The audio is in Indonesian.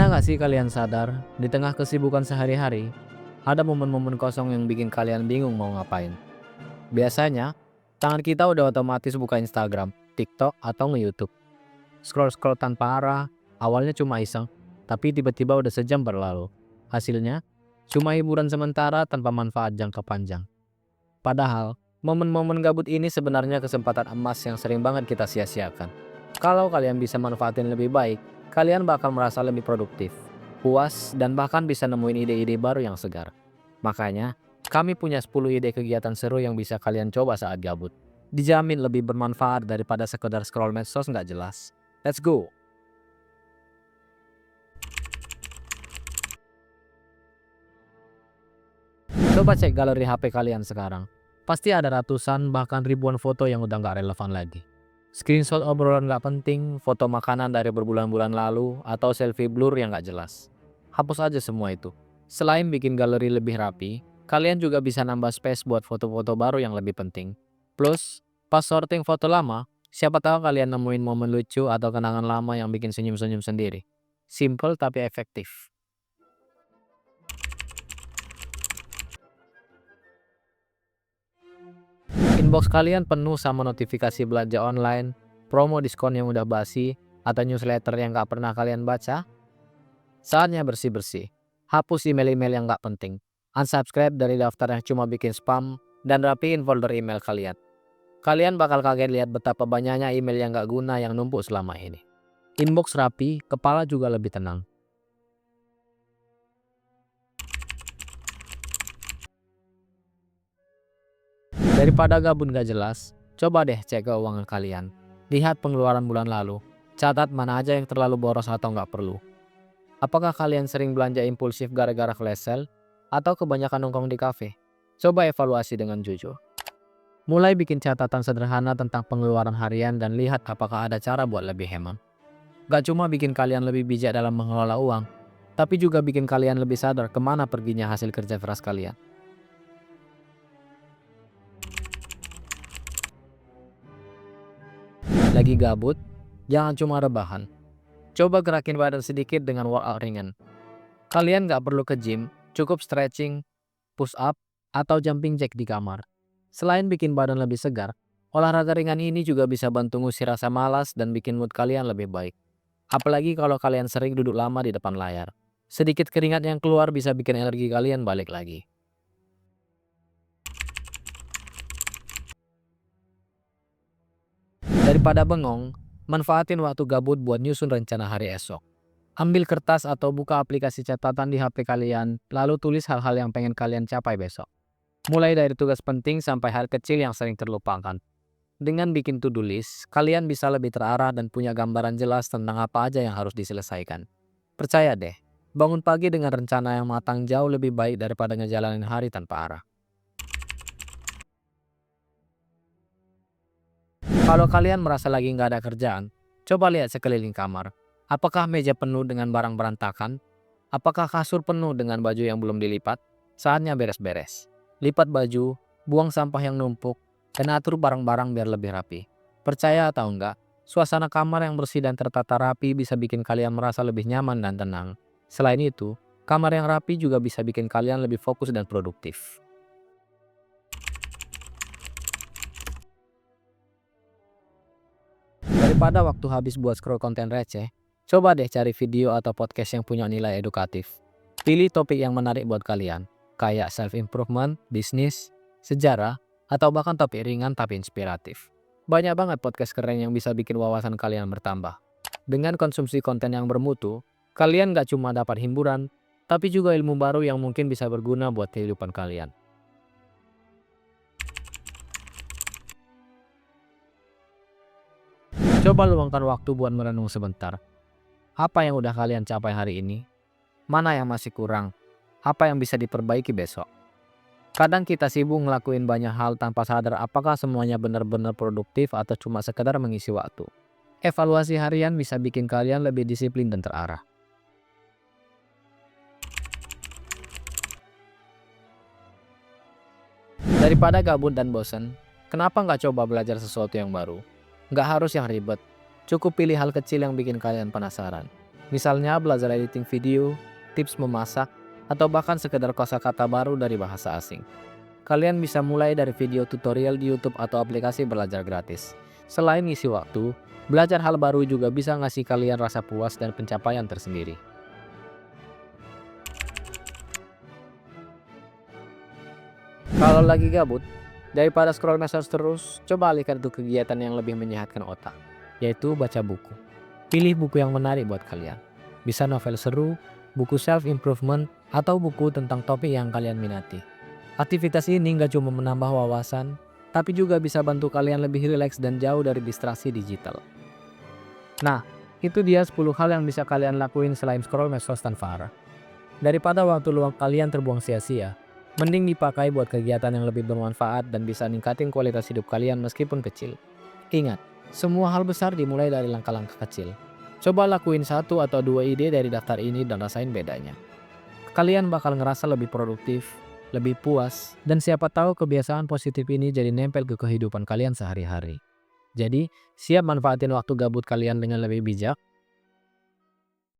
Pernah nggak sih kalian sadar, di tengah kesibukan sehari-hari, ada momen-momen kosong yang bikin kalian bingung mau ngapain? Biasanya, tangan kita udah otomatis buka Instagram, TikTok, atau nge-YouTube. Scroll-scroll tanpa arah, awalnya cuma iseng, tapi tiba-tiba udah sejam berlalu. Hasilnya, cuma hiburan sementara tanpa manfaat jangka panjang. Padahal, momen-momen gabut ini sebenarnya kesempatan emas yang sering banget kita sia-siakan. Kalau kalian bisa manfaatin lebih baik, kalian bakal merasa lebih produktif, puas, dan bahkan bisa nemuin ide-ide baru yang segar. Makanya, kami punya 10 ide kegiatan seru yang bisa kalian coba saat gabut. Dijamin lebih bermanfaat daripada sekedar scroll medsos nggak jelas. Let's go! Coba cek galeri HP kalian sekarang. Pasti ada ratusan bahkan ribuan foto yang udah nggak relevan lagi. Screenshot obrolan nggak penting, foto makanan dari berbulan-bulan lalu, atau selfie blur yang nggak jelas. Hapus aja semua itu. Selain bikin galeri lebih rapi, kalian juga bisa nambah space buat foto-foto baru yang lebih penting. Plus, pas sorting foto lama, siapa tahu kalian nemuin momen lucu atau kenangan lama yang bikin senyum-senyum sendiri. Simple tapi efektif. Inbox kalian penuh sama notifikasi belanja online, promo diskon yang udah basi, atau newsletter yang gak pernah kalian baca? Saatnya bersih-bersih. Hapus email-email yang gak penting. Unsubscribe dari daftar yang cuma bikin spam, dan rapiin folder email kalian. Kalian bakal kaget lihat betapa banyaknya email yang gak guna yang numpuk selama ini. Inbox rapi, kepala juga lebih tenang. Daripada gabut gak jelas, coba deh cek keuangan kalian. Lihat pengeluaran bulan lalu, catat mana aja yang terlalu boros atau nggak perlu. Apakah kalian sering belanja impulsif gara-gara flash sale, atau kebanyakan nongkrong di kafe? Coba evaluasi dengan jujur. Mulai bikin catatan sederhana tentang pengeluaran harian dan lihat apakah ada cara buat lebih hemat. Gak cuma bikin kalian lebih bijak dalam mengelola uang, tapi juga bikin kalian lebih sadar kemana perginya hasil kerja keras kalian. Lagi gabut, jangan cuma rebahan. Coba gerakin badan sedikit dengan workout ringan. Kalian gak perlu ke gym, cukup stretching, push up, atau jumping jack di kamar. Selain bikin badan lebih segar, olahraga ringan ini juga bisa bantu ngusir rasa malas dan bikin mood kalian lebih baik. Apalagi kalau kalian sering duduk lama di depan layar. Sedikit keringat yang keluar bisa bikin energi kalian balik lagi. Daripada bengong, manfaatin waktu gabut buat nyusun rencana hari esok. Ambil kertas atau buka aplikasi catatan di HP kalian, lalu tulis hal-hal yang pengen kalian capai besok. Mulai dari tugas penting sampai hal kecil yang sering terlupakan. Dengan bikin to-do list, kalian bisa lebih terarah dan punya gambaran jelas tentang apa aja yang harus diselesaikan. Percaya deh, bangun pagi dengan rencana yang matang jauh lebih baik daripada ngejalanin hari tanpa arah. Kalau kalian merasa lagi nggak ada kerjaan, coba lihat sekeliling kamar. Apakah meja penuh dengan barang berantakan? Apakah kasur penuh dengan baju yang belum dilipat? Saatnya beres-beres. Lipat baju, buang sampah yang numpuk, dan atur barang-barang biar lebih rapi. Percaya atau enggak, suasana kamar yang bersih dan tertata rapi bisa bikin kalian merasa lebih nyaman dan tenang. Selain itu, kamar yang rapi juga bisa bikin kalian lebih fokus dan produktif. Daripada waktu habis buat scroll konten receh, coba deh cari video atau podcast yang punya nilai edukatif. Pilih topik yang menarik buat kalian, kayak self-improvement, bisnis, sejarah, atau bahkan topik ringan tapi inspiratif. Banyak banget podcast keren yang bisa bikin wawasan kalian bertambah. Dengan konsumsi konten yang bermutu, kalian gak cuma dapat hiburan, tapi juga ilmu baru yang mungkin bisa berguna buat kehidupan kalian. Coba luangkan waktu buat merenung sebentar. Apa yang udah kalian capai hari ini? Mana yang masih kurang? Apa yang bisa diperbaiki besok? Kadang kita sibuk ngelakuin banyak hal tanpa sadar apakah semuanya benar-benar produktif atau cuma sekedar mengisi waktu. Evaluasi harian bisa bikin kalian lebih disiplin dan terarah. Daripada gabut dan bosan, kenapa nggak coba belajar sesuatu yang baru? Nggak harus yang ribet, cukup pilih hal kecil yang bikin kalian penasaran. Misalnya belajar editing video, tips memasak, atau bahkan sekedar kosakata baru dari bahasa asing. Kalian bisa mulai dari video tutorial di YouTube atau aplikasi belajar gratis. Selain ngisi waktu, belajar hal baru juga bisa ngasih kalian rasa puas dan pencapaian tersendiri. Kalau lagi gabut, daripada scroll medsos terus, coba alihkan itu kegiatan yang lebih menyehatkan otak, yaitu baca buku. Pilih buku yang menarik buat kalian. Bisa novel seru, buku self-improvement, atau buku tentang topik yang kalian minati. Aktivitas ini nggak cuma menambah wawasan, tapi juga bisa bantu kalian lebih rileks dan jauh dari distraksi digital. Nah, itu dia 10 hal yang bisa kalian lakuin selain scroll medsos tanpa arah. Daripada waktu luang kalian terbuang sia-sia, mending dipakai buat kegiatan yang lebih bermanfaat dan bisa ningkatin kualitas hidup kalian meskipun kecil. Ingat, semua hal besar dimulai dari langkah-langkah kecil. Coba lakuin 1 atau 2 ide dari daftar ini dan rasain bedanya. Kalian bakal ngerasa lebih produktif, lebih puas, dan siapa tahu kebiasaan positif ini jadi nempel ke kehidupan kalian sehari-hari. Jadi, siap manfaatin waktu gabut kalian dengan lebih bijak?